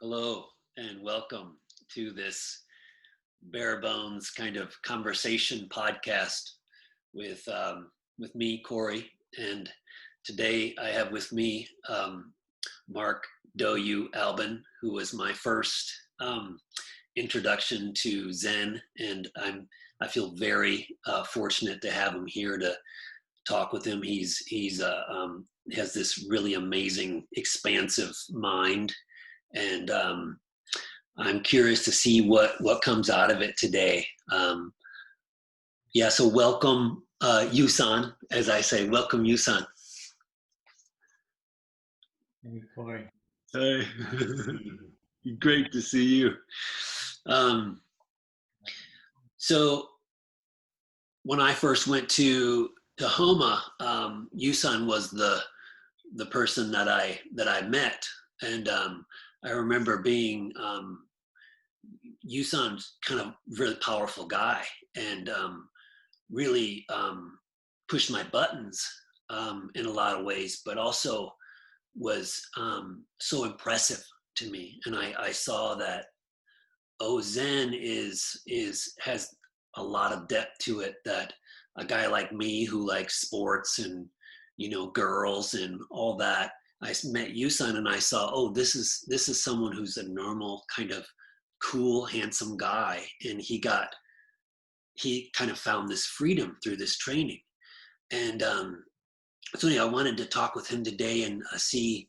Hello and welcome to this bare bones kind of conversation podcast with me, Corey. And today I have with me Mark Doyu Albin, who was my first introduction to Zen, and I feel very fortunate to have him here to talk with him. He's has this really amazing, expansive mind, and I'm curious to see what comes out of it today. So welcome, Yusan, as I say, welcome, Yusan. Hey, Corey. Hey, great to see you. So when I first went to Homa, Yusan was the person that I met, and I remember being Yusan's kind of really powerful guy, and really pushed my buttons in a lot of ways, but also was so impressive to me. And I saw that Zen has a lot of depth to it that a guy like me who likes sports and girls and all that, I met Yusan and I saw, oh, this is someone who's a normal kind of cool, handsome guy, and he kind of found this freedom through this training. And so anyway, I wanted to talk with him today and see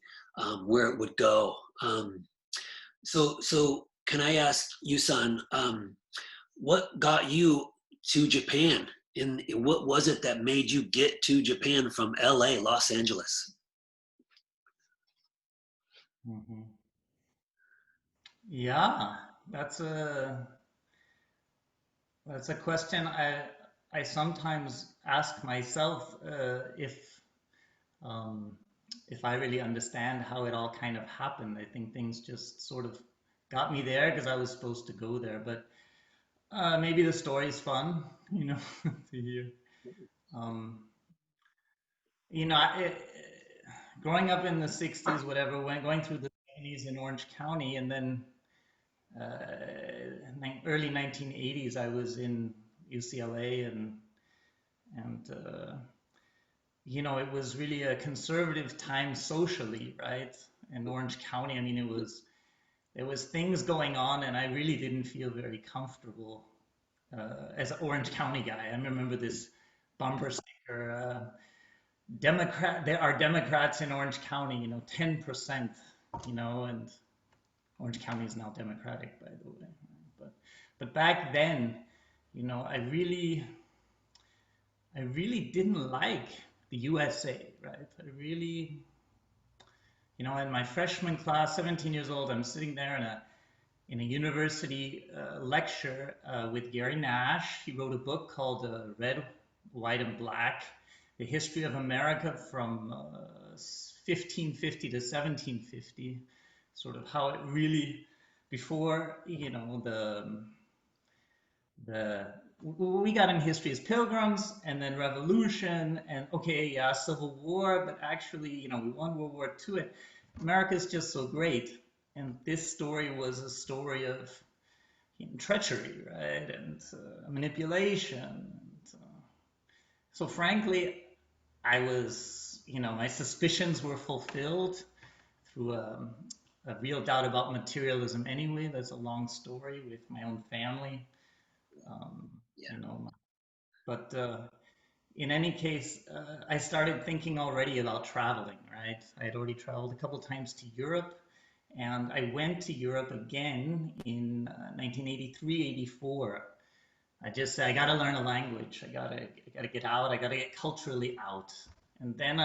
where it would go. So can I ask Yusan, what got you to Japan? And what was it that made you get to Japan from LA, Los Angeles? Mm-hmm. Yeah, that's a question I sometimes ask myself, if I really understand how it all kind of happened. I think things just sort of got me there because I was supposed to go there, but maybe the story's fun, to hear. Um, Growing up in the 60s, whatever, going through the 70s in Orange County, and then early 1980s, I was in UCLA, and it was really a conservative time socially, right? In Orange County, I mean, there was things going on, and I really didn't feel very comfortable as an Orange County guy. I remember this bumper sticker. There are Democrats in Orange County, 10%, and Orange County is now Democratic, by the way. But back then, I really didn't like the USA, right? I really, in my freshman class, 17 years old, I'm sitting there in a university lecture with Gary Nash. He wrote a book called Red, White, and Black: The History of America from 1550 to 1750, sort of how it really, before, we got in history as pilgrims, and then revolution, and okay, yeah, civil war, but actually, we won World War II, and America's just so great. And this story was a story of treachery, right, and manipulation. And, so frankly, I was, my suspicions were fulfilled through a real doubt about materialism anyway. That's a long story with my own family. Yeah. But in any case, I started thinking already about traveling, right? I had already traveled a couple times to Europe, and I went to Europe again in 1983, 84. I just said, I got to learn a language. I gotta get out. I gotta get culturally out. And then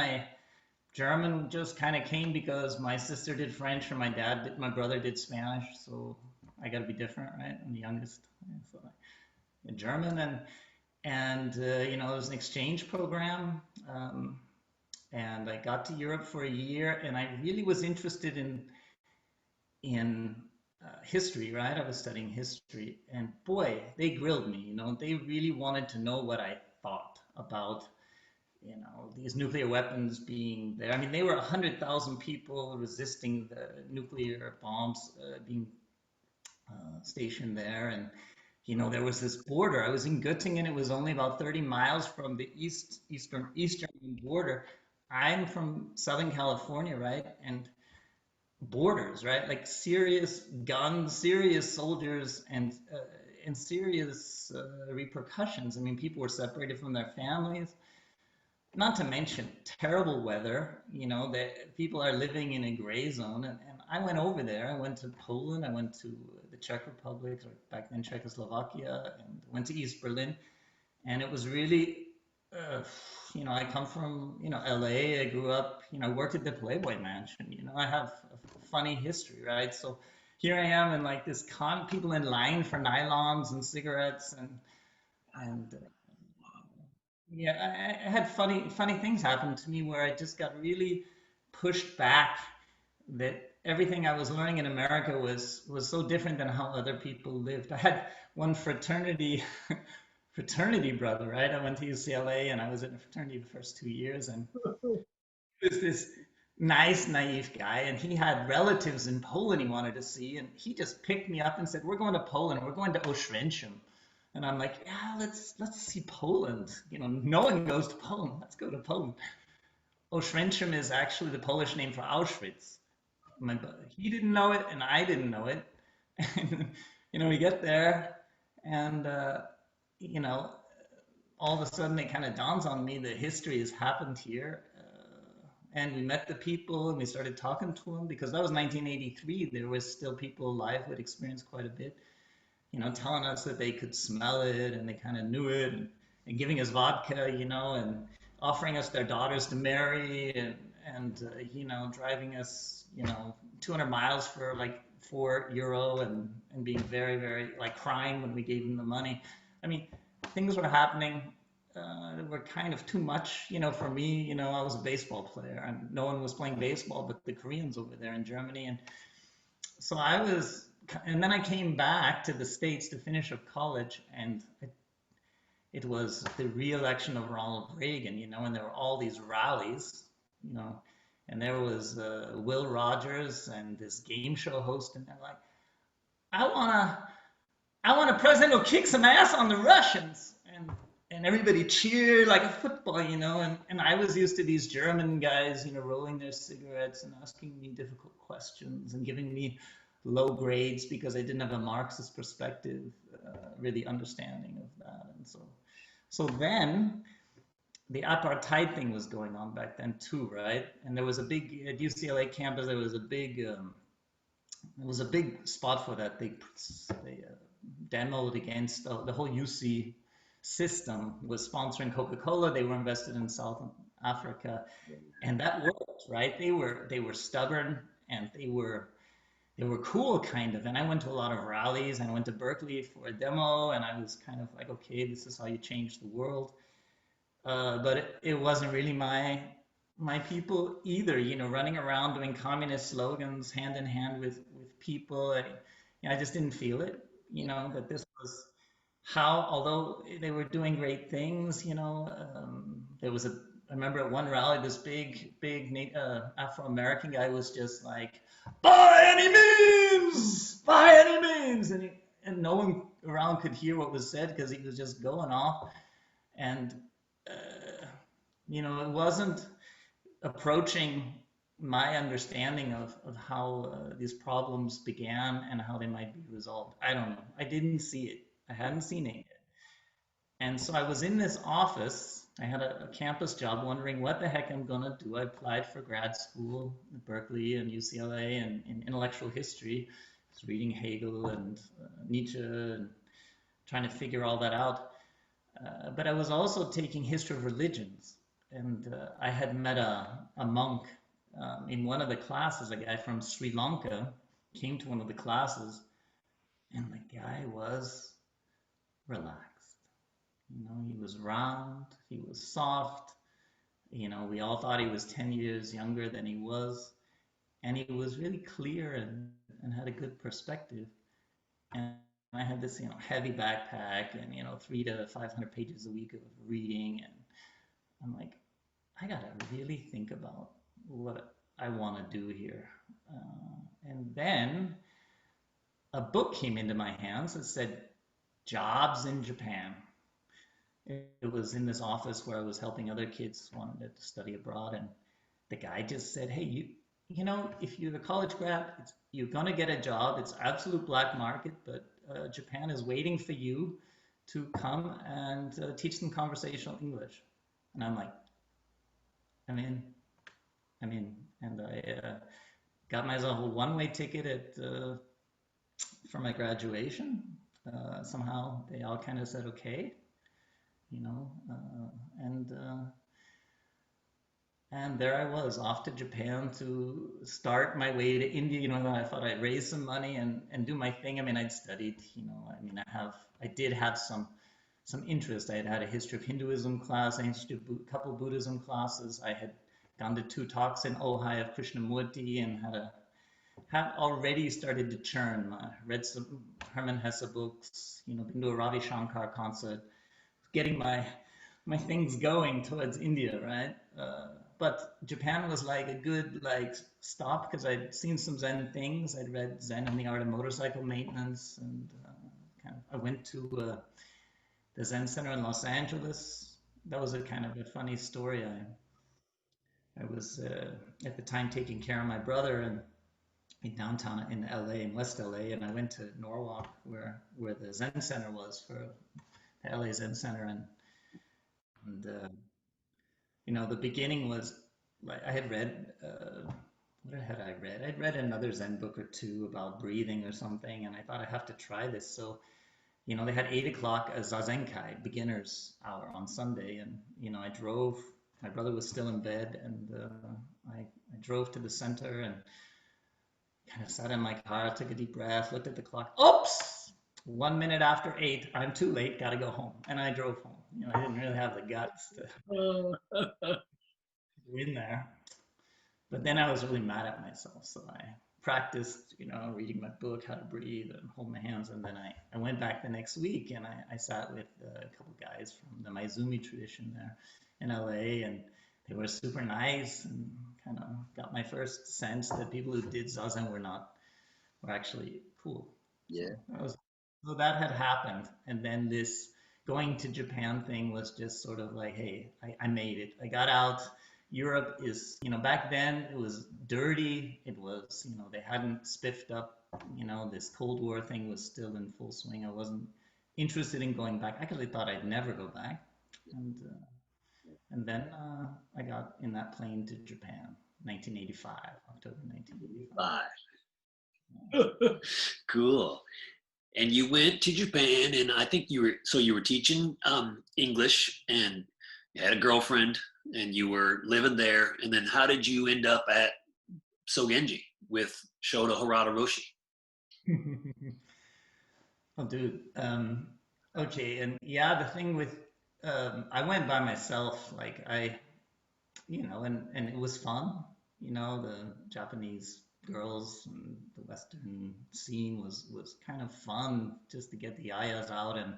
German just kind of came because my sister did French and my brother did Spanish. So I got to be different, right? I'm the youngest. So German, and it was an exchange program, and I got to Europe for a year, and I really was interested in history, right? I was studying history, and boy, they grilled me. They really wanted to know what I thought about these nuclear weapons being there. I mean, they were 100,000 people resisting the nuclear bombs being stationed there. And, there was this border. I was in Göttingen. It was only about 30 miles from the eastern border. I'm from Southern California, right? And borders, right? Like serious guns, serious soldiers, and serious repercussions. I mean, people were separated from their families. Not to mention terrible weather. That people are living in a gray zone. And I went over there. I went to Poland. I went to the Czech Republic, or back then Czechoslovakia, and went to East Berlin. And it was really, I come from, LA. I grew up, I worked at the Playboy Mansion. I have a funny history, right? So here I am in like this people in line for nylons and cigarettes, and yeah, I had funny things happen to me where I just got really pushed back, that everything I was learning in America was so different than how other people lived. I had one fraternity brother, right? I went to UCLA and I was in a fraternity the first 2 years, and he was this nice, naive guy, and he had relatives in Poland he wanted to see, and he just picked me up and said, "We're going to Poland. We're going to Oświęcim." And I'm like, "Yeah, let's see Poland. No one goes to Poland. Let's go to Poland." Oświęcim is actually the Polish name for Auschwitz. He didn't know it, and I didn't know it. And we get there, and you know, all of a sudden it kind of dawns on me that history has happened here. And we met the people and we started talking to them, because that was 1983. There was still people alive who had experienced quite a bit, telling us that they could smell it and they kind of knew it, and giving us vodka, and offering us their daughters to marry, and driving us, 200 miles for like €4, and being very, very like crying when we gave them the money. I mean, things were happening that were kind of too much, for me. I was a baseball player and no one was playing baseball but the Koreans over there in Germany. And so and then I came back to the States to finish up college, and it was the re-election of Ronald Reagan, and there were all these rallies, you know, and there was Will Rogers and this game show host, and they're like, I wanna, I want a president who'll kick some ass on the Russians, and everybody cheered like a football, and I was used to these German guys, rolling their cigarettes and asking me difficult questions and giving me low grades because I didn't have a Marxist perspective, really understanding of that. And so then the apartheid thing was going on back then too, right? And there was a big, at UCLA campus, there was a big spot for that. They demoed against the whole UC system was sponsoring Coca-Cola. They were invested in South Africa, and that worked, right? They were stubborn, and they were cool, kind of. And I went to a lot of rallies, and I went to Berkeley for a demo, and I was kind of like, okay, this is how you change the world. But it wasn't really my people either, running around doing communist slogans hand in hand with people. I just didn't feel it, that this was how, although they were doing great things, there was I remember at one rally, this big Afro-American guy was just like, by any means, by any means. And no one around could hear what was said because he was just going off. And, it wasn't approaching my understanding of how these problems began and how they might be resolved. I don't know. I didn't see it. I hadn't seen it yet. And so I was in this office. I had a campus job wondering what the heck I'm going to do. I applied for grad school at Berkeley and UCLA and in intellectual history. I was reading Hegel and Nietzsche and trying to figure all that out. But I was also taking history of religions. And I had met a monk in one of the classes. A guy from Sri Lanka came to one of the classes, and the guy was relaxed. He was round, he was soft. We all thought he was 10 years younger than he was. And he was really clear and had a good perspective. And I had this, heavy backpack and, 300 to 500 pages a week of reading. And I'm like, I gotta really think about what I want to do here. And then a book came into my hands that said jobs in Japan. It was in this office where I was helping other kids who wanted to study abroad, and the guy just said, "Hey, you know, if you're a college grad, you're gonna get a job. It's absolute black market, but Japan is waiting for you to come and teach them conversational English." And I'm like, I'm in, I'm in, and I got myself a one-way ticket for my graduation. Somehow they all kind of said okay, you know, and there I was off to Japan to start my way to India. You know, I thought I'd raise some money and do my thing. I mean, I'd studied. You know, I mean, I did have some interest. I had had a history of Hinduism class. I used to do a couple of Buddhism classes. I had gone to 2 talks in Ojai of Krishnamurti and had already started to churn. I read some Hermann Hesse books. You know, been to a Ravi Shankar concert. Getting my things going towards India, right? But Japan was like a good like stop because I'd seen some Zen things. I'd read Zen and the Art of Motorcycle Maintenance, and I went to the Zen Center in Los Angeles. That was a kind of a funny story. I was at the time taking care of my brother in downtown in LA, in West LA, and I went to Norwalk where the Zen Center was for the LA Zen Center, and you know, the beginning was like I had read, what had I read? I'd read another Zen book or two about breathing or something, and I thought I have to try this. So, you know, they had 8 o'clock a Zazenkai beginners hour on Sunday, and you know, I drove. My brother was still in bed, and I drove to the center and kind of sat in my car, took a deep breath, looked at the clock. Oops! 1 minute after 8, I'm too late, gotta go home. And I drove home. You know, I didn't really have the guts to go in there. But then I was really mad at myself. So I practiced, you know, reading my book, how to breathe and hold my hands. And then I went back the next week and I sat with a couple guys from the Maizumi tradition there in LA. And they were super nice and kind of got my first sense that people who did Zazen were actually cool. So Yeah. that had happened. And then this going to Japan thing was just sort of like, hey, I made it. I got out. Europe is, you know, back then it was dirty. It was, you know, they hadn't spiffed up, you know, this Cold War thing was still in full swing. I wasn't interested in going back. I actually thought I'd never go back. And uh, and then I got in that plane to Japan, 1985, October 1985. Bye. Cool. And you went to Japan, and I think you were teaching English, and you had a girlfriend, and you were living there. And then how did you end up at Sogenji with Shodo Harada Roshi? Oh, dude. Okay, and yeah, the thing with I went by myself, like you know, and it was fun. You know, the Japanese girls and the Western scene was kind of fun just to get the ayahs out and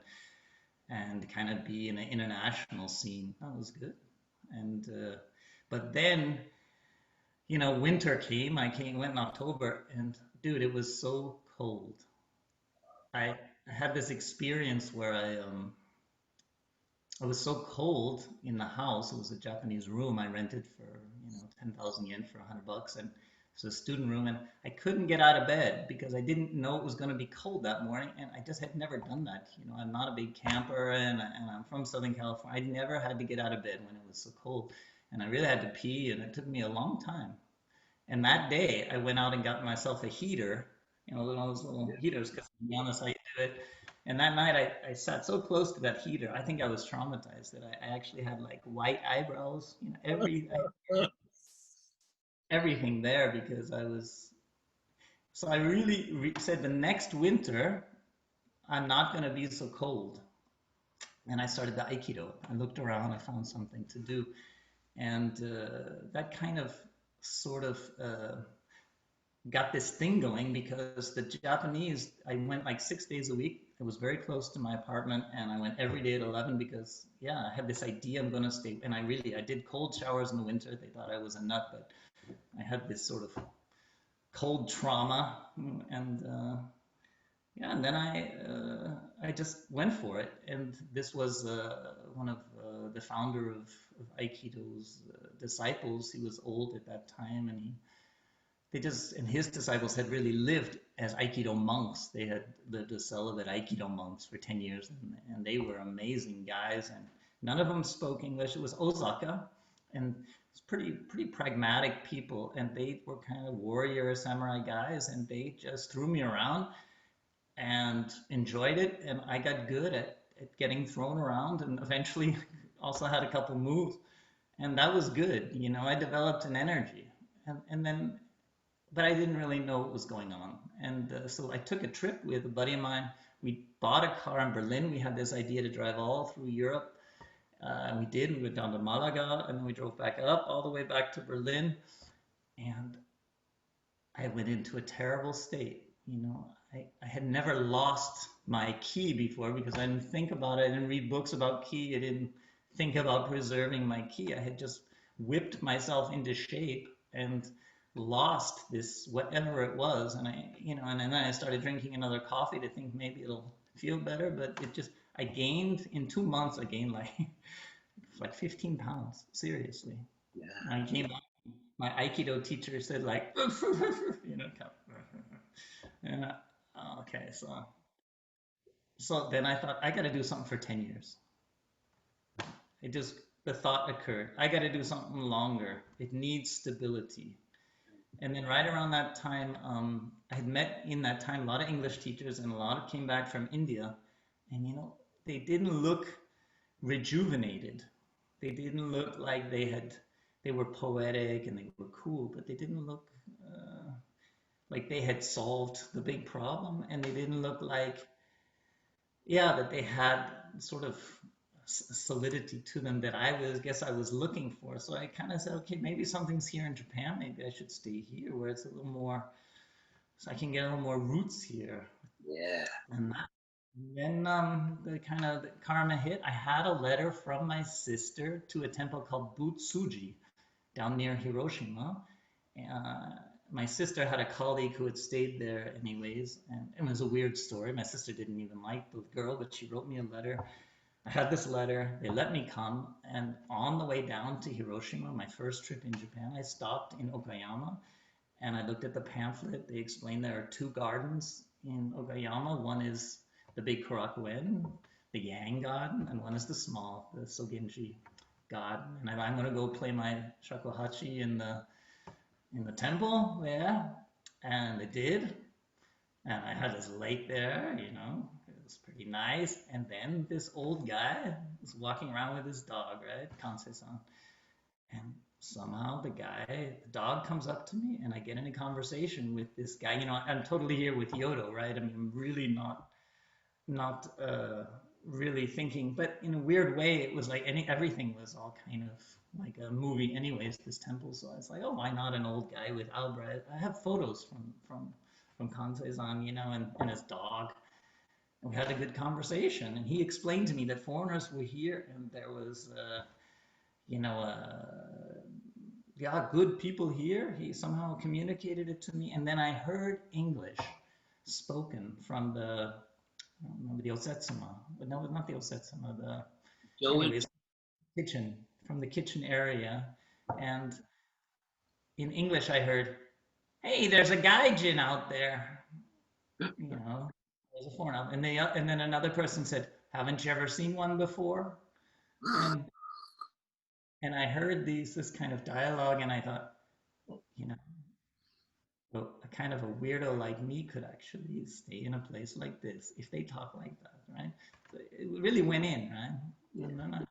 kind of be in an international scene. That was good. And but then, you know, winter came. Went in October, and dude, it was so cold. I had this experience where I was so cold in the house. It was a Japanese room I rented for, you know, 10,000 yen for 100 bucks. And it's a student room. And I couldn't get out of bed because I didn't know it was going to be cold that morning. And I just had never done that. You know, I'm not a big camper and I'm from Southern California. I never had to get out of bed when it was so cold. And I really had to pee. And it took me a long time. And that day, I went out and got myself a heater, you know, one of those little heaters, because to be honest, how you do it. And that night, I sat so close to that heater, I think I was traumatized that I actually had like white eyebrows, you know, everything there because I was. So I really said the next winter, I'm not going to be so cold. And I started the Aikido. I looked around, I found something to do. And that kind of sort of got this thing going because the Japanese, I went like 6 days a week. it was very close to my apartment, and I went every day at 11 because, yeah, I had this idea I'm going to stay. And I did cold showers in the winter. They thought I was a nut, but I had this sort of cold trauma, and yeah, and then I just went for it. And this was one of the founder of Aikido's disciples. He was old at that time, and and his disciples had really lived as Aikido monks. They had lived as celibate Aikido monks for 10 years, and they were amazing guys. And none of them spoke English. It was Osaka, and it's pretty pragmatic people. And they were kind of warrior samurai guys, and they just threw me around and enjoyed it. And I got good at getting thrown around, and eventually also had a couple moves. And that was good. I developed an energy. And then but I didn't really know what was going on. And so I took a trip with a buddy of mine. We bought a car in Berlin. We had this idea to drive all through Europe. And we did. We went down to Malaga, and then we drove back up all the way back to Berlin. And I went into a terrible state. I had never lost my ki before because I didn't think about it. I didn't read books about ki. I didn't think about preserving my ki. I had just whipped myself into shape and lost this whatever it was. And and then I started drinking another coffee to think maybe it'll feel better, but I gained in 2 months. I gained like 15 pounds, seriously. Yeah. I came back, my Aikido teacher said like, and okay, so then I thought I got to do something for 10 years. The thought occurred, I got to do something longer. It needs stability. And then right around that time, I had met in that time a lot of English teachers, and a lot came back from India, and they didn't look rejuvenated. They didn't look like they were poetic and they were cool, but they didn't look like they had solved the big problem, and they didn't look like, yeah, that they had sort of solidity to them that guess I was looking for. So I kind of said, okay, maybe something's here in Japan. Maybe I should stay here where it's a little more, so I can get a little more roots here. Yeah. And then the karma hit. I had a letter from my sister to a temple called Butsuji down near Hiroshima. Uh, my sister had a colleague who had stayed there anyways, and it was a weird story. My sister didn't even like the girl, but she wrote me a letter. I had this letter, they let me come, and on the way down to Hiroshima, my first trip in Japan, I stopped in Okayama, and I looked at the pamphlet. They explained there are two gardens in Okayama. One is the big Korakuen, the Yang garden, and one is the small, the Sogenji garden. And I'm going to go play my shakuhachi in the temple there, and I did. And I had this lake there, it was pretty nice. And then this old guy was walking around with his dog, right? Kansei-san. And somehow the dog comes up to me, and I get in a conversation with this guy. I'm totally here with Yodo, right? I mean, I'm really not really thinking, but in a weird way, it was like everything was all kind of like a movie anyways, this temple. So I was like, oh, why not an old guy with Albrecht? I have photos from Kansei-san, and his dog. And we had a good conversation, and he explained to me that foreigners were here, and there was, yeah, good people here. He somehow communicated it to me, and then I heard English spoken from I don't remember, the Osetsuma, but no, not the Osetsuma, Joey. anyways, kitchen, from the kitchen area, and in English I heard, hey, there's a gaijin out there. There's a foreigner. And then another person said, haven't you ever seen one before? And I heard this kind of dialogue, and I thought, you know, a kind of a weirdo like me could actually stay in a place like this if they talk like that, right? So it really went in, right?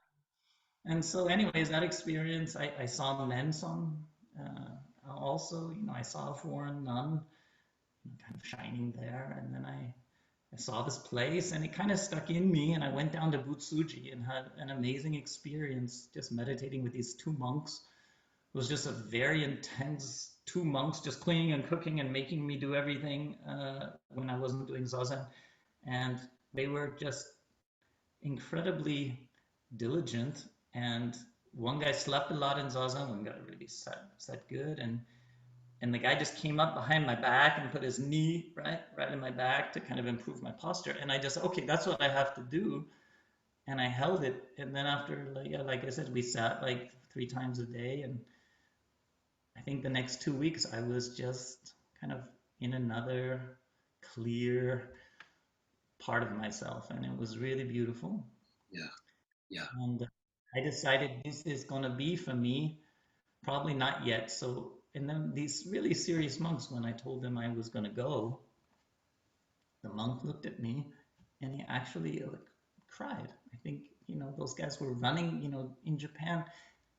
And so, anyways, that experience, I saw Nenson also. I saw a foreign nun kind of shining there, and then I saw this place, and it kind of stuck in me, and I went down to Butsuji and had an amazing experience just meditating with these two monks. It was just a very intense, two monks just cleaning and cooking and making me do everything when I wasn't doing zazen. And they were just incredibly diligent. And one guy slept a lot in Zazen, one guy really sat good. And the guy just came up behind my back and put his knee right in my back to kind of improve my posture. And I just, okay, that's what I have to do. And I held it. And then after, like, yeah, like I said, we sat like 3 times a day. And I think the next 2 weeks I was just kind of in another clear part of myself, and it was really beautiful. Yeah. Yeah. And I decided this is gonna be for me. Probably not yet. So, and then these really serious monks, when I told them I was gonna go, the monk looked at me, and he actually like cried. I think those guys were running. In Japan,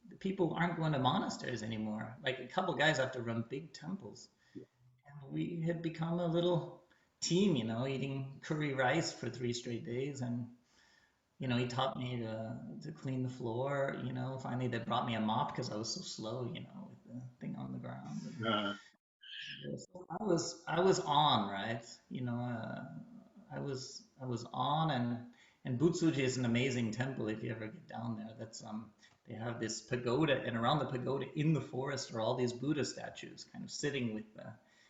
the people aren't going to monasteries anymore. Like a couple guys have to run big temples, and we had become a little team. Eating curry rice for 3 straight days, and he taught me to clean the floor. Finally they brought me a mop because I was so slow, with the thing on the ground. Uh, And so I was on, right? I was on, and Butsuji is an amazing temple if you ever get down there. That's they have this pagoda, and around the pagoda in the forest are all these Buddha statues, kind of sitting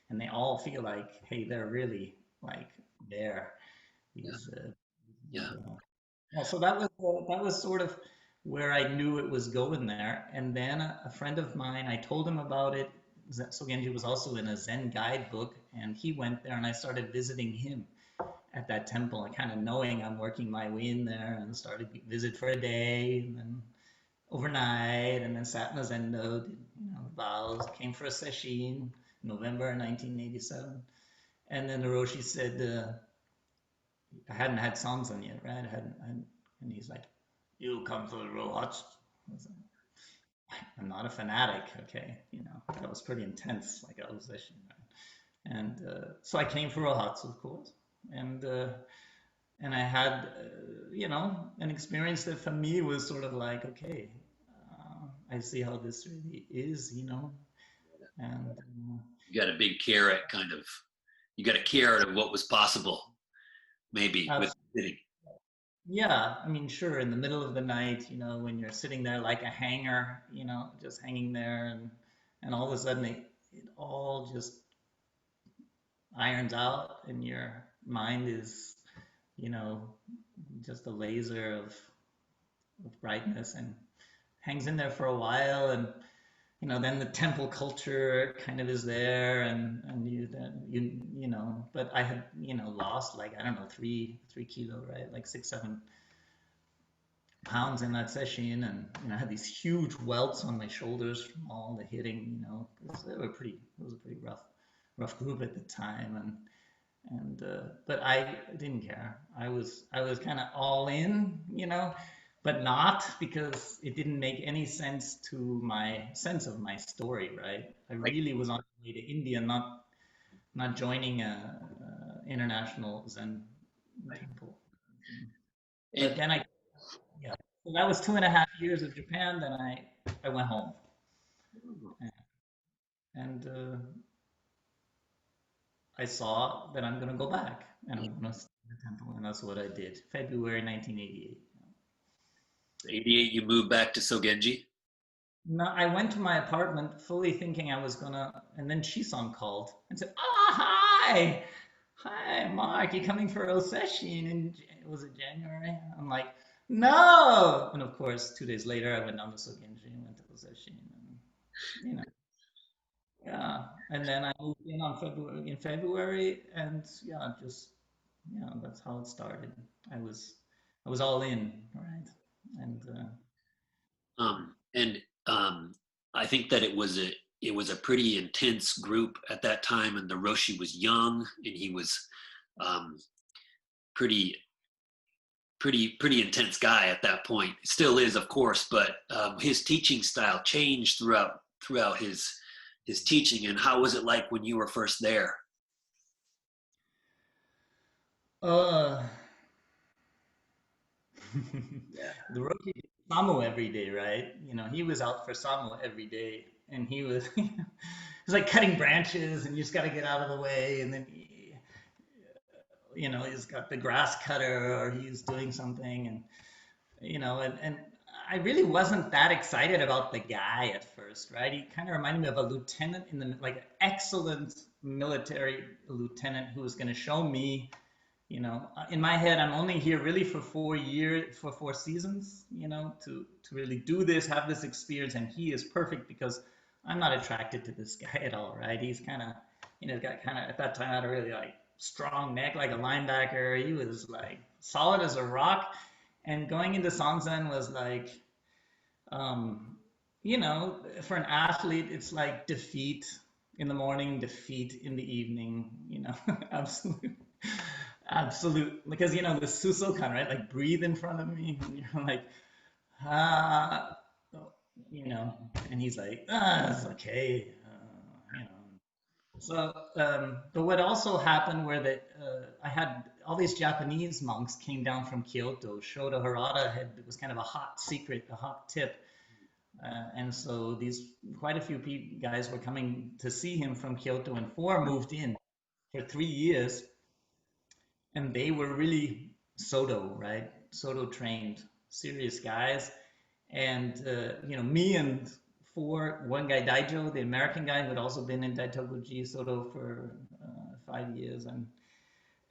and they all feel like, hey, they're really like there. yeah. These Yeah. Yeah, so that was sort of where I knew it was going there. And then a friend of mine, I told him about it. Sogenji was also in a Zen guidebook, and he went there, and I started visiting him at that temple, and kind of knowing I'm working my way in there, and started to visit for a day, and then overnight, and then sat in a zendo, did vows, came for a sesshin, November 1987, and then the Roshi said, I hadn't had Samson yet, right? And he's like, "You come for the Rohats?" I was like, I'm not a fanatic, okay? That was pretty intense, like I was listening, right? And so I came for Rohats, of course, and and I had, an experience that for me was sort of like, okay, I see how this really is, and You got a big carrot, kind of. You got a carrot of what was possible, maybe uh, with sitting. yeah, I mean, sure, in the middle of the night, when you're sitting there like a hanger, just hanging there, and all of a sudden it all just irons out, and your mind is, you know, just a laser of brightness, and hangs in there for a while. And then the temple culture kind of is there, and but I had lost, like, I don't know, 3 kilo, right, like 6, 7 pounds in that session. And I had these huge welts on my shoulders from all the hitting. 'Cause it was a pretty rough group at the time. And but I didn't care. I was kind of all in, but not because it didn't make any sense to my sense of my story, right? I Right. really was on my way to India, not joining a international Zen Right. temple. But And then yeah, so that was 2.5 years of Japan. Then I went home, and I saw that I'm gonna go back, and I'm gonna start the temple, and that's what I did. February 1988. 88, you moved back to Sogenji. No, I went to my apartment fully thinking I was gonna, and then Shisan called and said, "Oh, hi, hi, Mark, you coming for a session?" And was it January? I'm like, "No!" And of course, 2 days later, I went down to Sogenji and went to the session, and yeah. And then I moved in February, and yeah, just that's how it started. I was I was all in, right? And And I think that it was a pretty intense group at that time, and the Roshi was young, and he was um, pretty pretty intense guy at that point. Still is, of course, but his teaching style changed throughout his teaching. And how was it like when you were first there? uh, Yeah. the rookie did Samu every day, right? He was out for Samu every day, and he was it was like cutting branches, and you just got to get out of the way, and then he's got the grass cutter or he's doing something, and and I really wasn't that excited about the guy at first, right? He kind of reminded me of a lieutenant in the, like, an excellent military lieutenant who was going to show me, in my head, I'm only here really for 4 years, for 4 seasons, to really do this, have this experience, and he is perfect because I'm not attracted to this guy at all, right? He's kind of, got kind of, at that time, had a really, like, strong neck, like a linebacker. He was like solid as a rock, and going into Sanzen was like, um, for an athlete, it's like defeat in the morning, defeat in the evening, absolute, absolute, because, the Susokan, right? Like, breathe in front of me, and you're like, ah, you know, and he's like, it's okay, So, but what also happened where I had all these Japanese monks came down from Kyoto. Shodo Harada it was kind of a hot secret, a hot tip. And so quite a few guys were coming to see him from Kyoto, and four moved in for 3 years. And they were really Sodo, right? Sodo trained, serious guys. And, me and one guy, Daijo, the American guy who had also been in Daitokuji Sodo for 5 years.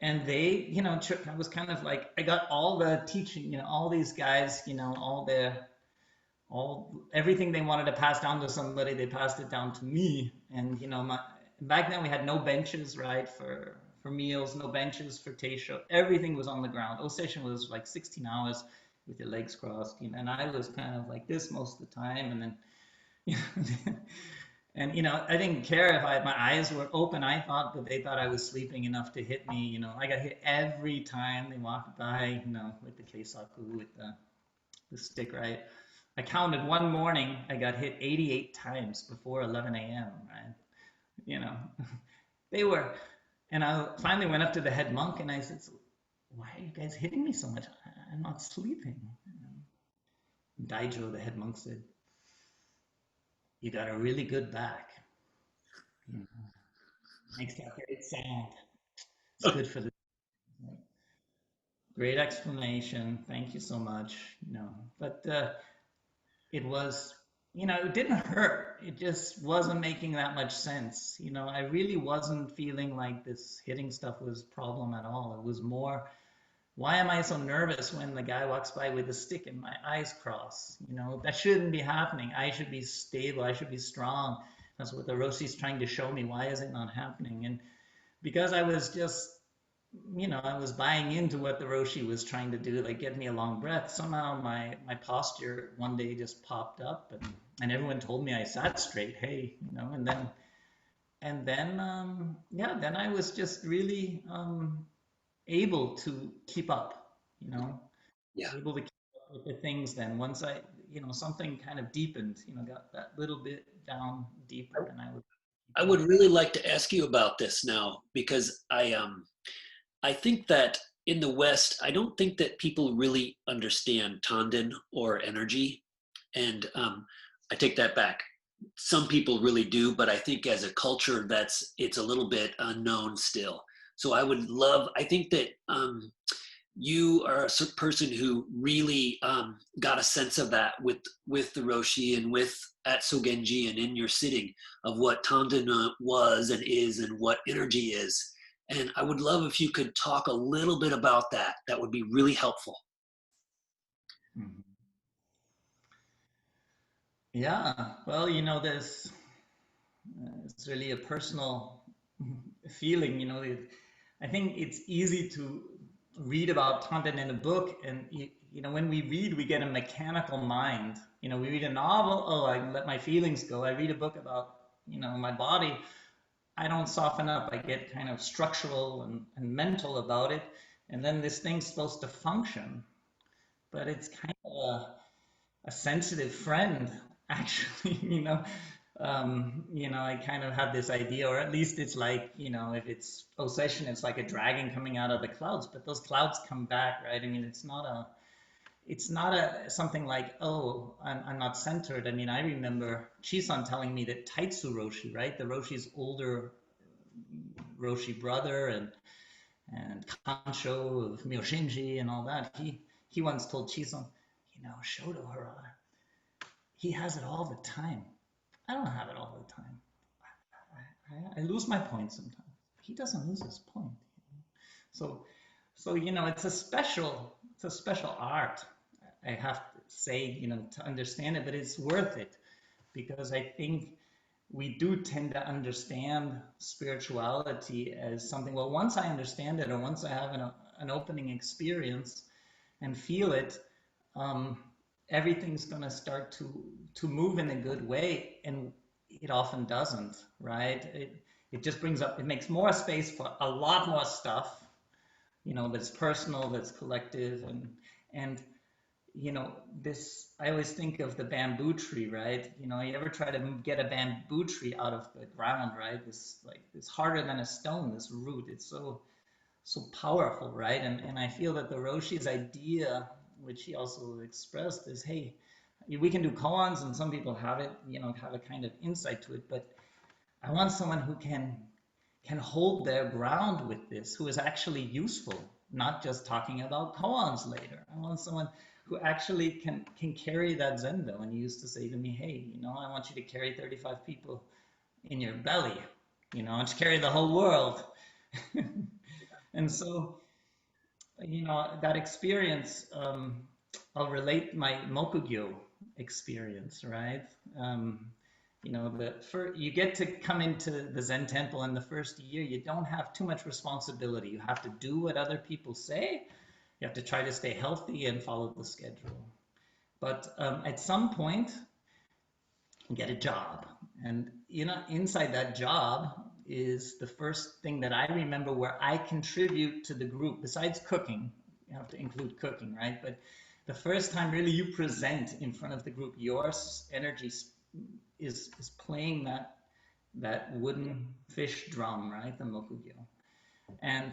And they, I was kind of like, I got all the teaching, all these guys, everything they wanted to pass down to somebody, they passed it down to me. And, back then we had no benches, right, for meals, no benches for teisho. Everything was on the ground. Osation was like 16 hours with your legs crossed, and I was kind of like this most of the time. And then, and I didn't care if my eyes were open. I thought that they thought I was sleeping enough to hit me. I got hit every time they walked by, with the keisaku, with the stick, right? I counted one morning, I got hit 88 times before 11 a.m., right? You know, they were, and I finally went up to the head monk and I said, "So why are you guys hitting me so much? I'm not sleeping." Daijo, the head monk, said, "You got a really good back. Makes that great sound. It's good for the great explanation. Thank you so much." But it was, it didn't hurt. It just wasn't making that much sense. I really wasn't feeling like this hitting stuff was a problem at all. It was more, why am I so nervous when the guy walks by with a stick and my eyes cross? That shouldn't be happening. I should be stable. I should be strong. That's what the Roshi's trying to show me. Why is it not happening? And because I was just, I was buying into what the Roshi was trying to do, like get me a long breath. Somehow my posture one day just popped up, and everyone told me I sat straight. Hey, then I was just really able to keep up, Yeah. able to keep up with the things. Then once something kind of deepened, got that little bit down deeper, and I would I keep would up. really like to ask you about this now because I think that in the West, I don't think that people really understand Tanden or energy. And I take that back. Some people really do, but I think as a culture, it's a little bit unknown still. So I think that you are a person who really got a sense of that with the Roshi and with at Sogenji and in your sitting of what Tanden was and is and what energy is. And I would love if you could talk a little bit about that. That would be really helpful. Mhm. Yeah, well, this it's really a personal feeling. I think it's easy to read about Tanden in a book, and when we read, we get a mechanical mind. We read a novel, oh, I can let my feelings go. I read a book about my body, I don't soften up. I get kind of structural and mental about it, and then this thing's supposed to function, but it's kind of a sensitive friend, actually. I kind of have this idea, or at least it's like, if it's possession, it's like a dragon coming out of the clouds, but those clouds come back, right? I mean, it's not a something like, oh, I'm not centered. I mean, I remember Chisan telling me that Taitsu Roshi, right, the Roshi's older Roshi brother, and and Kansho of Myoshinji and all that. He once told Chison, Shodo Harada, he has it all the time. I don't have it all the time. I lose my point sometimes. He doesn't lose his point. So it's a special art. I have to say, to understand it, but it's worth it because I think we do tend to understand spirituality as something. Well, once I understand it, or once I have an opening experience and feel it, um, everything's going to start to move in a good way, and it often doesn't, right? It just brings up, it makes more space for a lot more stuff, that's personal, that's collective, and this, I always think of the bamboo tree, right? You ever try to get a bamboo tree out of the ground, right? It's harder than a stone, this root. It's so powerful, right? And I feel that the Roshi's idea, which he also expressed, is, hey, we can do koans, and some people have it, have a kind of insight to it, but I want someone who can hold their ground with this, who is actually useful, not just talking about koans later. I want someone who actually can carry that zendo. And he used to say to me, hey, I want you to carry 35 people in your belly. I want you to carry the whole world. And so, that experience, I'll relate my Mokugyo experience, right? You get to come into the Zen temple in the first year, you don't have too much responsibility. You have to do what other people say. You have to try to stay healthy and follow the schedule. But at some point, get a job. And, inside that job is the first thing that I remember where I contribute to the group, besides cooking. You have to include cooking, right? But the first time really you present in front of the group, your energy is playing that wooden fish drum, right? The mokugyo. And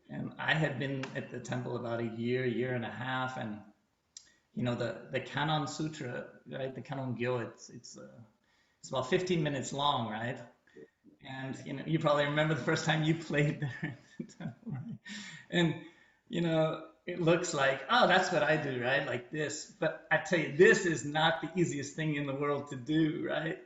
and I had been at the temple about a year and a half, and the Kanon Sutra, right? The Kanon Gyo, it's about 15 minutes long, right? And you probably remember the first time you played there, right? And it looks like, oh, that's what I do, right? Like this. But I tell you, this is not the easiest thing in the world to do, right?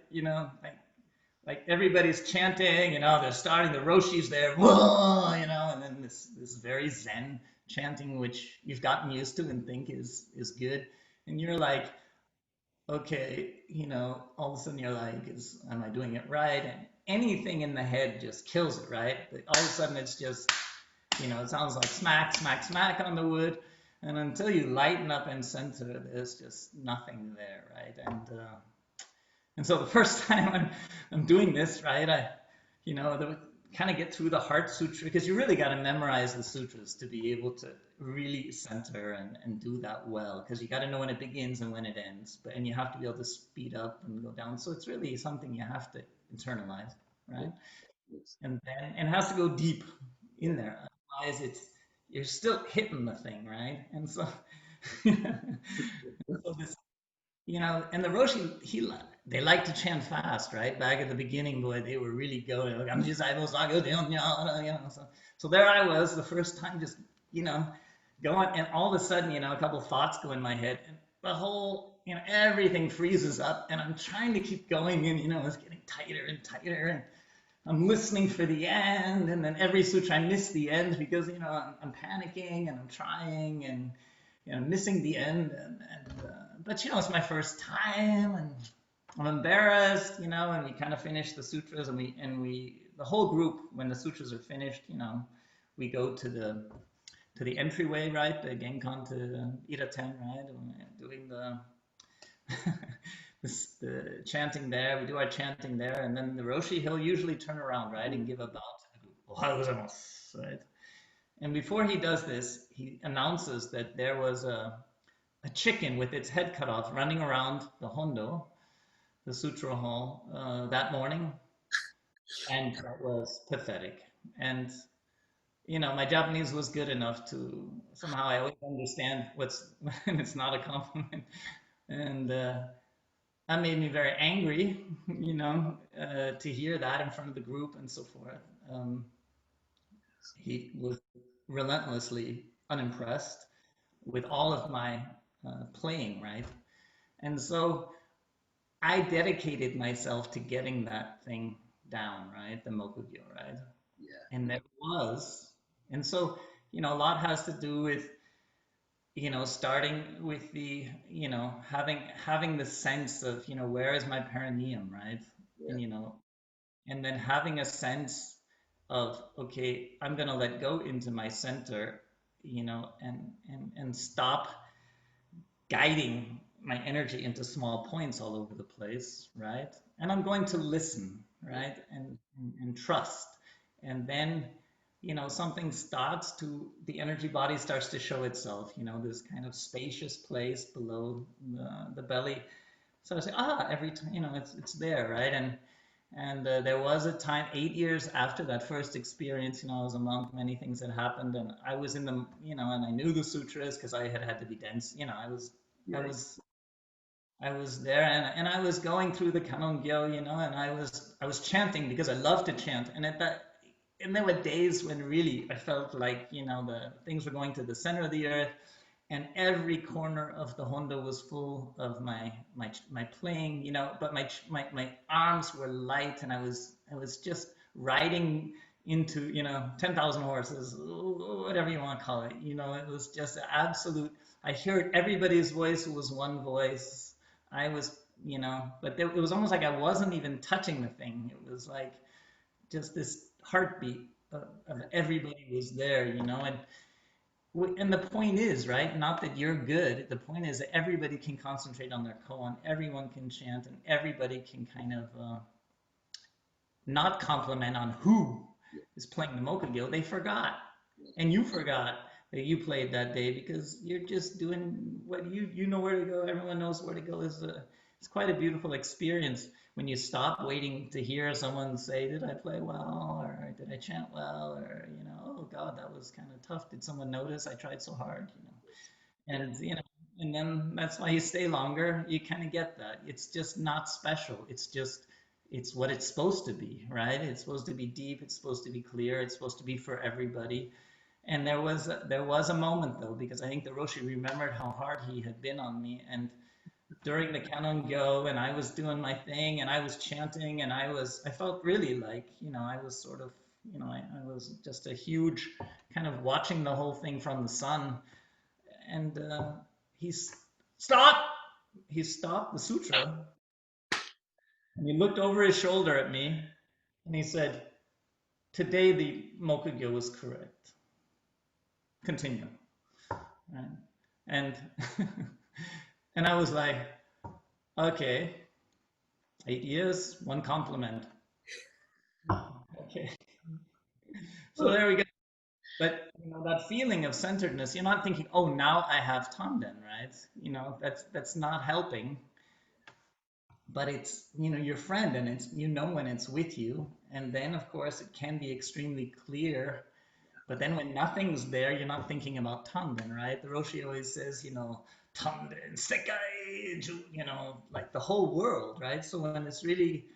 Like everybody's chanting, they're starting, the Roshi's there, whoa, and then this very Zen chanting, which you've gotten used to and think is good. And you're like, okay, all of a sudden you're like, am I doing it right? And anything in the head just kills it, right? But all of a sudden it's just, it sounds like smack, smack, smack on the wood. And until you lighten up and center, there's just nothing there, right? And so the first time I'm doing this, right, kind of get through the Heart Sutra, because you really got to memorize the sutras to be able to really center and do that well, because you got to know when it begins and when it ends, and you have to be able to speed up and go down. So it's really something you have to internalize, right? And then it has to go deep in there. Otherwise, you're still hitting the thing, right? And so, so this, and the Roshi, they like to chant fast, right? Back at the beginning, boy, they were really going. So there I was the first time, just going, and all of a sudden, a couple thoughts go in my head, and the whole, everything freezes up, and I'm trying to keep going, and it's getting tighter and tighter, and I'm listening for the end, and then every sutra I miss the end because I'm panicking and I'm trying and missing the end, but it's my first time, and I'm embarrassed, and we kind of finish the sutras, and we the whole group, when the sutras are finished, we go to the entryway, right, the Genkan to Iraten, right, and we're doing the chanting there. We do our chanting there, and then the Roshi, he'll usually turn around, right, and give a bow to the group. Ohayou gozaimasu, right? And before he does this, he announces that there was a chicken with its head cut off running around the Hondo, the Sutra Hall, that morning, and that was pathetic. And my Japanese was good enough to somehow I always understand when it's not a compliment, and that made me very angry, to hear that in front of the group and so forth. He was relentlessly unimpressed with all of my playing, right? And so I dedicated myself to getting that thing down, right? The Mokugyo, right? Yeah. And there was, and so, a lot has to do with, starting with the, having the sense of, where is my perineum, right? Yeah. And, and then having a sense of, okay, I'm going to let go into my center, and stop guiding my energy into small points all over the place, right? And I'm going to listen, Yeah. right? And trust. And then, something starts to, the energy body starts to show itself, this kind of spacious place below the belly. So I say, every time, it's there, right? And there was a time, 8 years after that first experience, I was a monk, many things had happened, and I was in the, and I knew the sutras because I had had to be dense, I Yeah. was, I was there, and I was going through the Kanongyo, and I was chanting because I love to chant, and there were days when really I felt like, the things were going to the center of the earth, and every corner of the Honda was full of my playing, but my arms were light, and I was just riding into, 10,000 horses, whatever you want to call it. It was just absolute. I heard everybody's voice was one voice. I was, but it was almost like I wasn't even touching the thing. It was like just this heartbeat of everybody was there, and the point is, right, not that you're good. The point is that everybody can concentrate on their koan, everyone can chant, and everybody can kind of not compliment on who Yeah. is playing the Mokagil. They forgot. And you forgot that you played that day because you're just doing what you know where to go. Everyone knows where to go. It's quite a beautiful experience when you stop waiting to hear someone say, "Did I play well?" or "Did I chant well?" or "Oh God, that was kind of tough. Did someone notice I tried so hard?" Yeah. And and then that's why you stay longer. You kind of get that. It's just not special. It's what it's supposed to be, right? It's supposed to be deep. It's supposed to be clear. It's supposed to be for everybody. And there was a moment though, because I think the Roshi remembered how hard he had been on me. And during the Canon Go, and I was doing my thing, and I was chanting, and I felt really like, I was sort of, I was just a huge kind of watching the whole thing from the sun. And he's stop. He stopped the sutra, and he looked over his shoulder at me, and he said, "Today the Mokugyo was correct. Continue." Right? And and I was like, okay, 8 years, one compliment. Okay, so there we go. But that feeling of centeredness, you're not thinking, oh, now I have Tanden, right? That's not helping. But it's, your friend, and it's, when it's with you. And then of course it can be extremely clear. But then when nothing's there, you're not thinking about Tanden, right? The Roshi always says, Tanden, Sekai, like the whole world, right? So when it's really,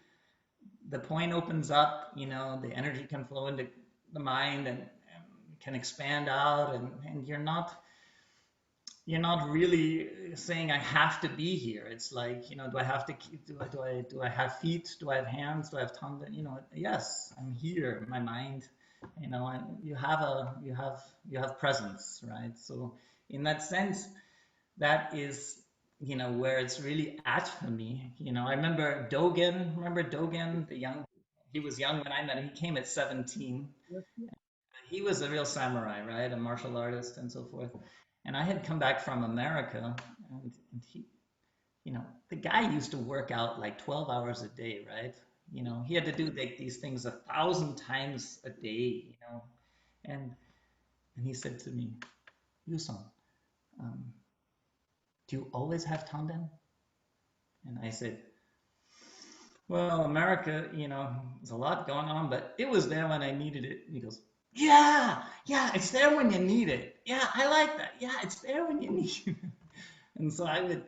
the point opens up, the energy can flow into the mind, and can expand out, and you're not really saying I have to be here. It's like, do I have to keep, do I have feet? Do I have hands? Do I have tongue? Yes, I'm here. My mind, and you have presence, right? So in that sense, that is, where it's really at for me. I remember Dogen. Remember Dogen, he was young when I met him. He came at 17. He was a real samurai, right? A martial artist and so forth. And I had come back from America, and the guy used to work out like 12 hours a day, right? He had to do like these things 1,000 times a day, and and he said to me, Yusan, um, do you always have tanden? And I said, well, America, there's a lot going on, but it was there when I needed it. And he goes, yeah, yeah, it's there when you need it. Yeah, I like that. Yeah, it's there when you need it. And so I would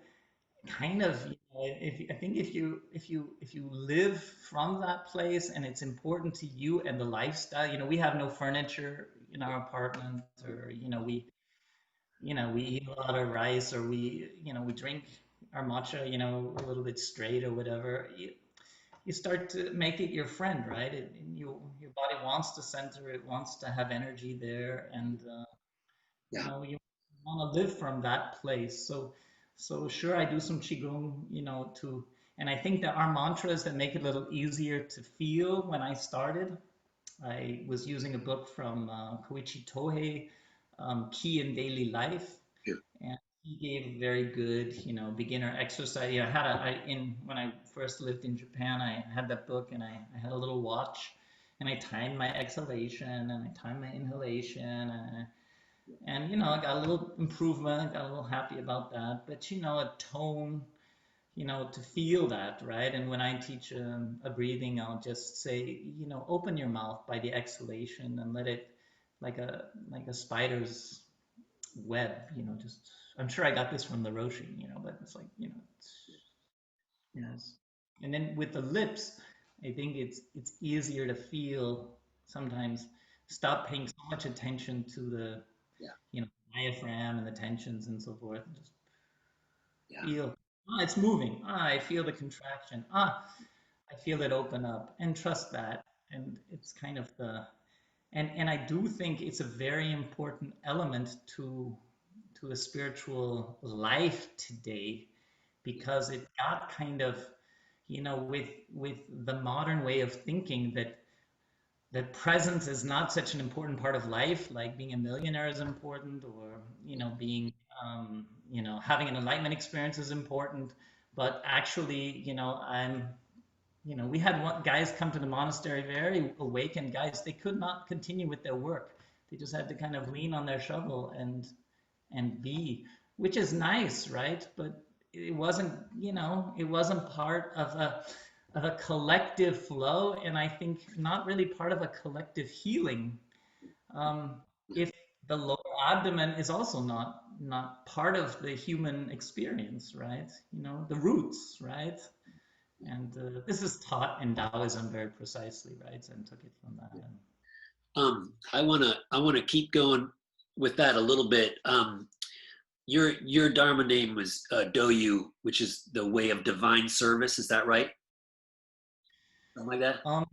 kind of, I think if you live from that place and it's important to you and the lifestyle, we have no furniture in our apartment, or we eat a lot of rice, or we drink our matcha, a little bit straight or whatever. You start to make it your friend, right? Your body wants to center, it wants to have energy there, and Yeah. you want to live from that place. So sure, I do some qigong, and I think that our mantras that make it a little easier to feel. When I started, I was using a book from Koichi Tohei, Key in Daily Life, Yeah. and he gave very good, beginner exercise. Yeah, when I first lived in Japan, I had that book, and I had a little watch, and I timed my exhalation and I timed my inhalation, and I got a little improvement. I got a little happy about that. But a tone, to feel that, right? And when I teach a breathing, I'll just say, open your mouth by the exhalation and let it, like a spider's web, just. I'm sure I got this from the Roshi, but it's like, it's, and then with the lips, I think it's easier to feel sometimes. Stop paying so much attention to the Yeah. diaphragm and the tensions and so forth, and just Yeah. feel, it's moving. I feel the contraction. I feel it open up, and trust that. And it's kind of and I do think it's a very important element to a spiritual life today, because it got kind of, with the modern way of thinking, that presence is not such an important part of life, like being a millionaire is important, or being having an enlightenment experience is important. But actually, we had guys come to the monastery, very awakened guys. They could not continue with their work. They just had to kind of lean on their shovel and be, which is nice, right? But it wasn't part of a collective flow, and I think not really part of a collective healing. Um, if the lower abdomen is also not part of the human experience, right? The roots, right? And this is taught in Taoism very precisely, right? Zen took it from that. And I wanna keep going with that a little bit. Your Dharma name was Doyu, which is the way of divine service. Is that right? Something like that. um,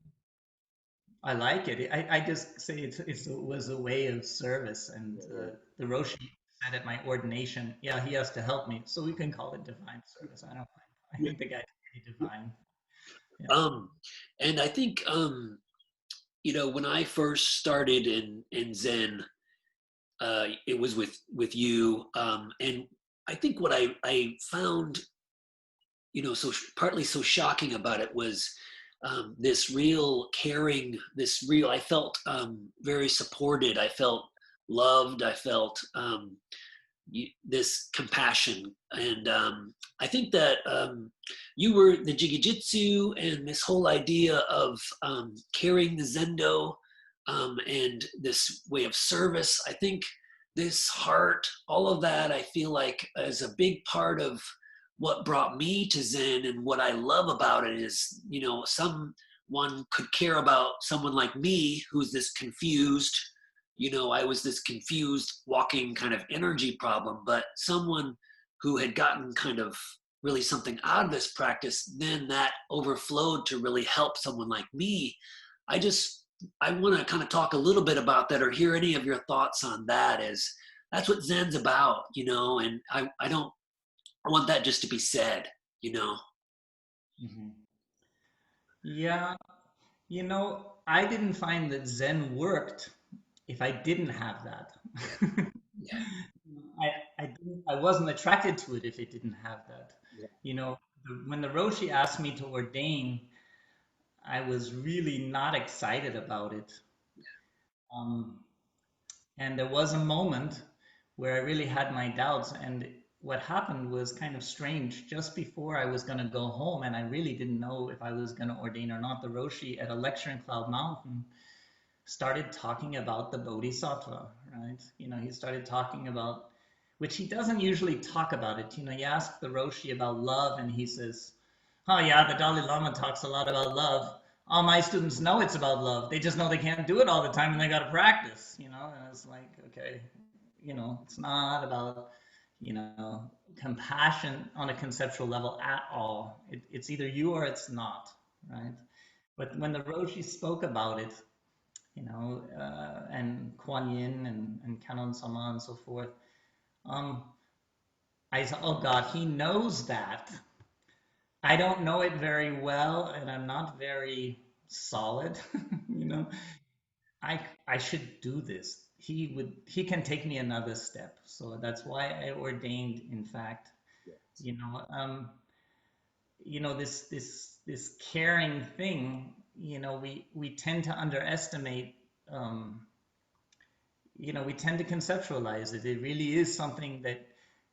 I like it. I just say it was a way of service, and the Roshi said at my ordination, yeah, he has to help me, so we can call it divine service. I don't mind. I Yeah. think the guy's pretty divine. Yeah. Um, and I think when I first started in Zen, it was with you, and I think what I found, so partly so shocking about it was this real caring, this real. I felt very supported. I felt loved. I felt this compassion, and I think that you were the jigijitsu and this whole idea of carrying the zendo, and this way of service. I think this heart, all of that, I feel like is a big part of what brought me to Zen. And what I love about it is, someone could care about someone like me who's this confused. I was this confused walking kind of energy problem, but someone who had gotten kind of really something out of this practice, then that overflowed to really help someone like me. I want to kind of talk a little bit about that, or hear any of your thoughts on that. As that's what Zen's about, and I don't I want that just to be said, you know. Hmm. Yeah, I didn't find that Zen worked if I didn't have that. Yeah, yeah, I wasn't attracted to it if it didn't have that. yeah, When the Roshi asked me to ordain, I was really not excited about it. Um, and there was a moment where I really had my doubts. And what happened was kind of strange. Just before I was going to go home, and I really didn't know if I was going to ordain or not, the Roshi at a lecture in Cloud Mountain started talking about the Bodhisattva, right? He started talking about, which he doesn't usually talk about it. You know, you ask the Roshi about love, and he says, "Oh yeah, the Dalai Lama talks a lot about love. All my students know it's about love. They just know they can't do it all the time, and they got to practice." You know, and it's like, okay, you know, it's not about, you know, compassion on a conceptual level at all. It's either you or it's not, right? But when the Roshi spoke about it, you know, and Kuan Yin and Kannon Sama and so forth, um, I said, oh God, he knows that. I don't know it very well, and I'm not very solid, you know. I should do this. He can take me another step. So that's why I ordained, in fact, Yes. you know, this caring thing, you know, we tend to underestimate, um, you know, we tend to conceptualize it. It really is something that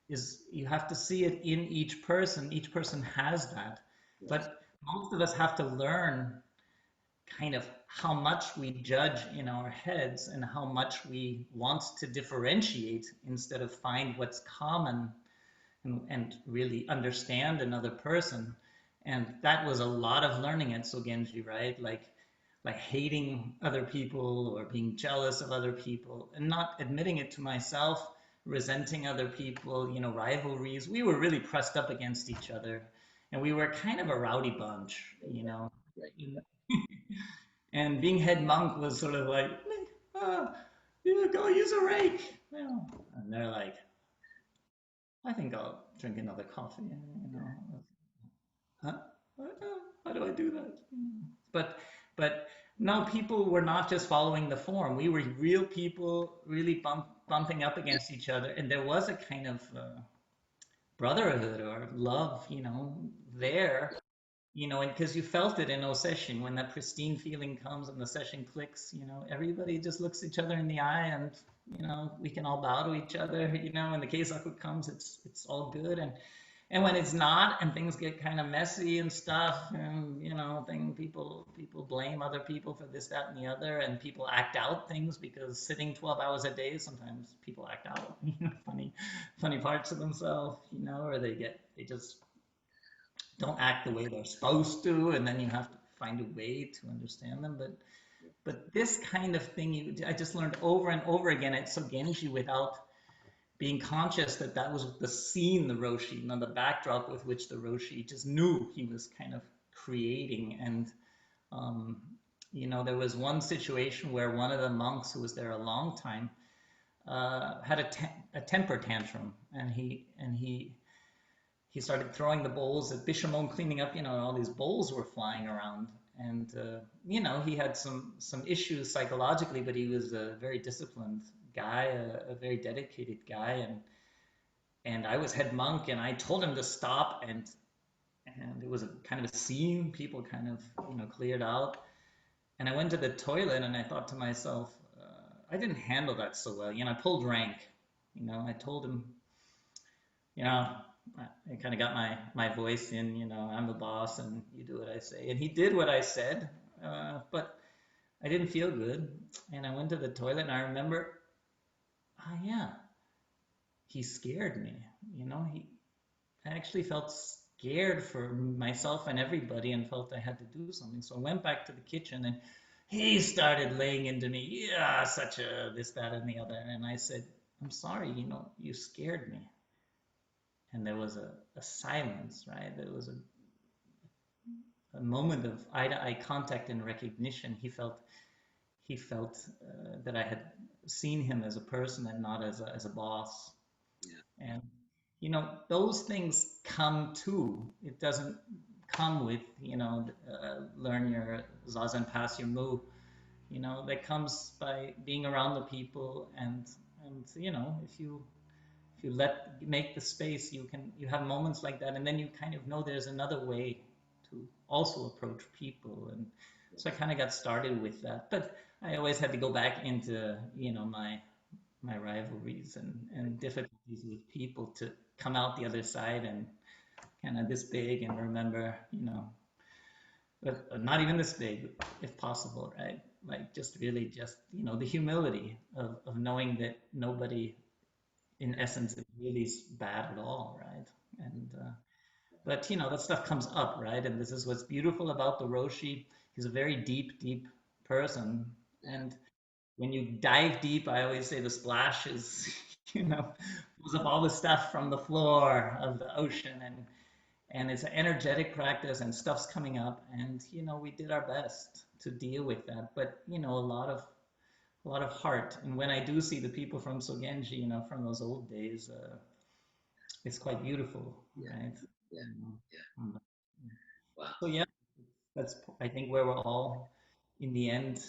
is, you have to see it in each person. Each person has that. Yes. But most of us have to learn kind of how much we judge in our heads and how much we want to differentiate instead of find what's common and really understand another person. And that was a lot of learning at Sogenji, right? Like hating other people or being jealous of other people and not admitting it to myself, resenting other people, you know, rivalries. We were really pressed up against each other, and we were kind of a rowdy bunch, you Yeah. know. Right. And being head monk was sort of like, yeah, go use a rake. Well, and they're like, I think I'll drink another coffee, you know. Huh? How do I do that? But no, people were not just following the form. We were real people, really bumping up against each other, and there was a kind of brotherhood or love, you know, there, you know, and because you felt it in O session when that pristine feeling comes and the session clicks, you know, everybody just looks each other in the eye, and you know, we can all bow to each other, you know, and the Keisaku comes, it's all good. And when it's not, and things get kind of messy and stuff, and you know, people blame other people for this, that, and the other, and people act out things because sitting 12 hours a day, sometimes people act out, you know, funny parts of themselves, you know, or they just don't act the way they're supposed to, and then you have to find a way to understand them. But this kind of thing, I just learned over and over again at Sogenji without being conscious that that was the scene, the Roshi, you know, the backdrop with which the Roshi just knew he was kind of creating. And, um, you know, there was one situation where one of the monks who was there a long time had a temper tantrum, and he started throwing the bowls at Bishamon, cleaning up, you know, all these bowls were flying around. And, you know, he had some issues psychologically, but he was a very disciplined guy, a very dedicated guy. And I was head monk, and I told him to stop, and it was a kind of a scene. People kind of, you know, cleared out, and I went to the toilet, and I thought to myself, I didn't handle that so well. You know, I pulled rank. You know, I told him, you know, I kind of got my voice in. You know, I'm the boss, and you do what I say. And he did what I said, but I didn't feel good, and I went to the toilet, and I remember, oh yeah, he scared me. You know, I actually felt scared for myself and everybody and felt I had to do something. So I went back to the kitchen, and he started laying into me, yeah, such a this, that, and the other. And I said, I'm sorry, you know, you scared me. And there was a silence, right? There was a moment of eye to eye contact and recognition. He felt that I had seen him as a person and not as a boss. Yeah. And you know, those things come too. It doesn't come with, you know, learn your zazen, pass your mu. You know, that comes by being around the people, and you know, if you make the space, you have moments like that, and then you kind of know there's another way to also approach people. And so I kind of got started with that, but I always had to go back into, you know, my rivalries and difficulties with people to come out the other side and kind of this big and remember, you know, but not even this big, if possible, right? Like just really just, you know, the humility of knowing that nobody in essence is really bad at all, right? And but that stuff comes up, right? And this is what's beautiful about the Roshi. He's a very deep, deep person, and when you dive deep, I always say the splash is, pulls up all the stuff from the floor of the ocean, and it's an energetic practice, and stuff's coming up, and we did our best to deal with that, but a lot of heart. And when I do see the people from Sogenji, from those old days, it's quite beautiful, Yeah, right? yeah, You know, yeah. um, Wow. So yeah, that's I think where we're all in the end,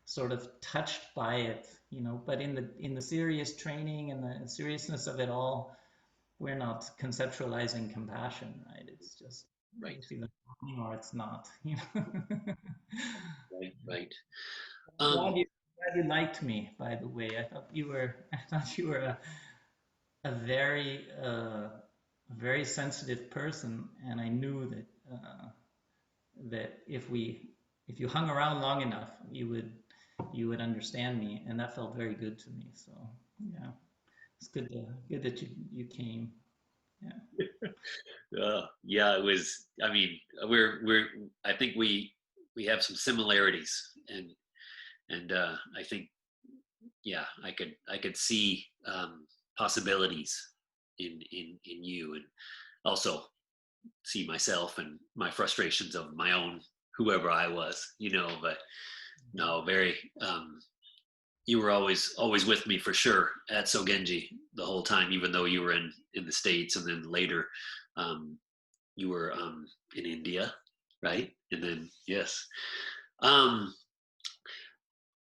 sort of touched by it, but in the serious training and the seriousness of it all, we're not conceptualizing compassion, right? It's just Right, it's either happening or it's not. right, right. Glad Um, you glad you liked me, by the way. I thought you were a very sensitive person, and I knew that if you hung around long enough, you would understand me, and that felt very good to me. So yeah, it's good that you came. Yeah. yeah, it was. I mean, we're. I think we have some similarities, and I think, yeah, I could see possibilities in you, and also see myself and my frustrations of my own, whoever I was, but no, very, you were always with me for sure at Sogenji the whole time, even though you were in the States, and then later, um, you were in India, right? And then yes, um,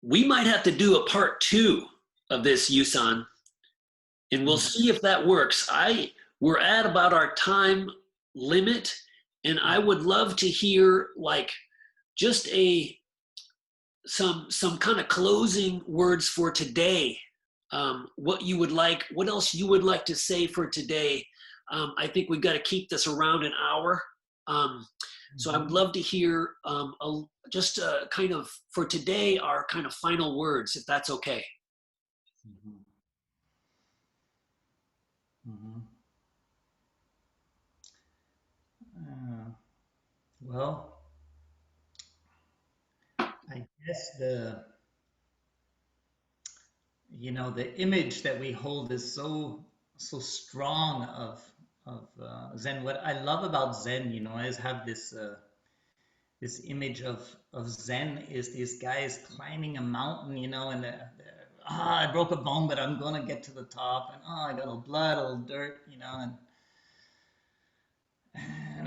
we might have to do a part two of this, Yusan, and we'll Mhm. see if that works. We're at about our time limit, and I would love to hear like just a some kind of closing words for today. What you would like, what else you would like to say for today. I think we've got to keep this around an hour. Um, so I would Mhm. love to hear just kind of for today our kind of final words, if that's okay. Mhm. Mhm. Uh, well, I guess the image that we hold is so strong of Zen. What I love about Zen, I always have this image of Zen is these guys climbing a mountain, and I broke a bone, but I'm gonna get to the top, and I got a little blood, a little dirt, and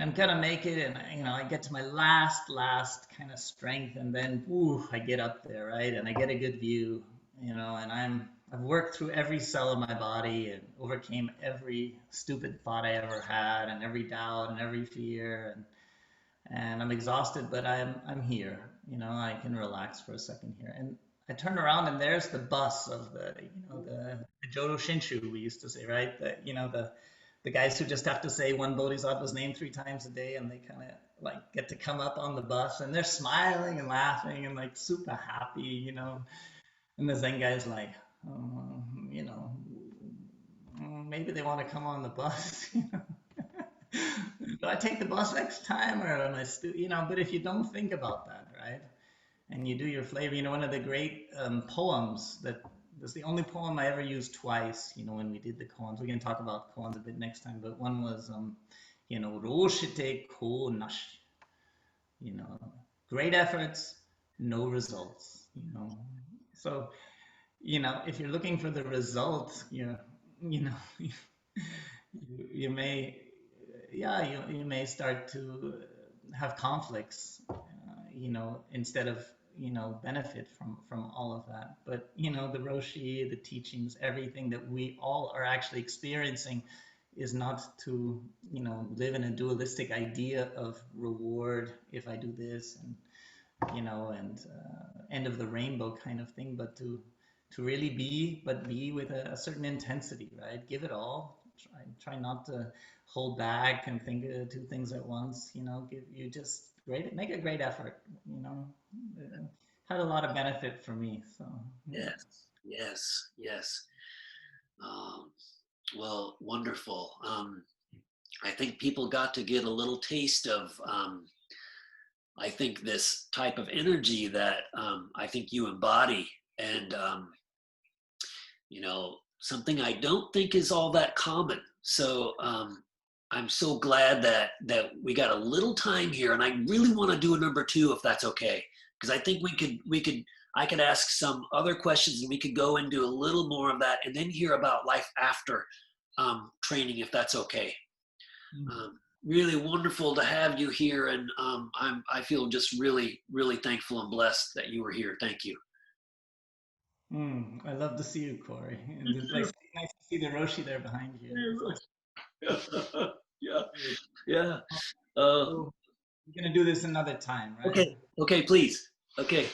I'm gonna make it, and I get to my last kind of strength, and then ooh, I get up there, right, and I get a good view, and I've worked through every cell of my body and overcame every stupid thought I ever had, and every doubt and every fear, and I'm exhausted, but I'm here. I can relax for a second here. And I turn around and there's the bus of the Jodo Shinshu we used to say, right? The guys who just have to say one bodhisattva's name 3 times a day, and they kind of like get to come up on the bus, and they're smiling and laughing and like super happy, And the Zen guy's like, oh, maybe they want to come on the bus. Do I take the bus next time, or am I still, but if you don't think about that, right? And you do your flavor, one of the great poems that was the only poem I ever used twice, when we did the koans. We're going to talk about koans a bit next time, but one was, Roshite ko nashi, you know, great efforts, no results, So, if you're looking for the result, you know, you may, yeah, you may start to have conflicts, instead of, benefit from all of that. But, the Roshi, the teachings, everything that we all are actually experiencing is not to, live in a dualistic idea of reward if I do this, and end of the rainbow kind of thing, but to really be with a certain intensity, right? Give it all. Try not to hold back and think two things at once. Give you just make a great effort. Uh, Had a lot of benefit for me. So yeah. Yes, yes, yes. Um, well, wonderful. I think people got to get a little taste of, I think, this type of energy that I think you embody. And, something I don't think is all that common. So I'm so glad that we got a little time here, and I really want to do a number two if that's okay, because I think I could ask some other questions and we could go and do a little more of that, and then hear about life after training if that's okay. Really wonderful to have you here, and I feel just really really thankful and blessed that you were here. Thank you. I love to see you, Corey. And it's like nice to see the Roshi there behind you. It's awesome. Yeah, yeah. So we're gonna do this another time, right? Okay, please. Okay,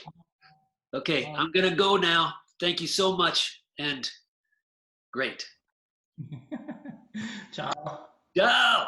Uh, I'm gonna go now. Thank you so much, and great. Ciao. Ciao.